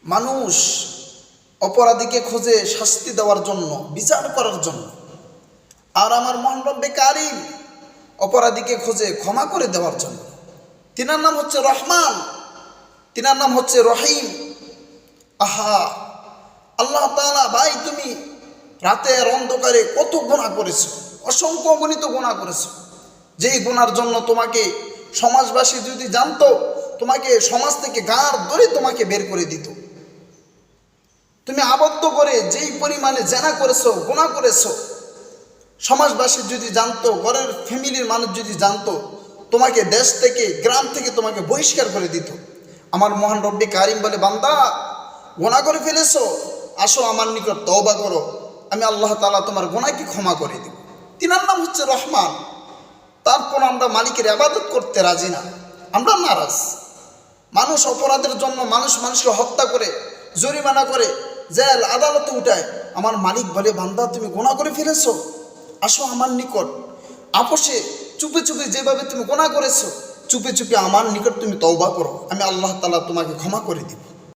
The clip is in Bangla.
মানুষ অপরাধীকে খোঁজে শাস্তি দেওয়ার জন্য, বিচার করার জন্য, আর আমার মহান রব্বে কারিম অপরাধীকে খোঁজে ক্ষমা করে দেওয়ার জন্য। তিনার নাম হচ্ছে রহমান, তিনার নাম হচ্ছে রহিম। আহা আল্লাহ তাআলা, ভাই তুমি রাতের অন্ধকারে কত গুনাহ করেছো, অসংখ্য গণিত গুনাহ করেছো, যেই গুনার জন্য তোমাকে সমাজবাসী যদি জানতো, তোমাকে সমাজ থেকে গাঁড় ধরে তোমাকে বের করে দিত। তুমি আবদ্ধ করে যেই পরিমাণে জেনা করেছো, গুনাহ করেছো, সমাজবাসী যদি জানতো, ঘরের ফ্যামিলির মানুষ যদি জানতো, তোমাকে দেশ থেকে, গ্রাম থেকে তোমাকে বহিষ্কার করে দিত। আমার মহান রব্বে কারিম বলে, বান্দা গুনাহ করে ফেলেছো, আসো আমার নিকট তওবা করো, আমি আল্লাহ তাআলা তোমার গুনাহকে ক্ষমা করে দেব। তিনার নাম হচ্ছে রহমান। তারপর আমরা মালিকের ইবাদত করতে রাজি না, আমরা নারাজ। মানুষ অপরাধের জন্য মানুষকে হত্যা করে, জরিমানা করে, জেল আদালতে উঠায়। আমার মালিক বলে, বান্দা তুমি গুনাহ করে ফেলেছো, আসো আমার নিকট, আপোষে চুপে চুপে যেভাবে তুমি গুনাহ করেছো, চুপে চুপে আমার নিকট তুমি তওবা করো, আমি আল্লাহ তাআলা তোমাকে ক্ষমা করে দিব।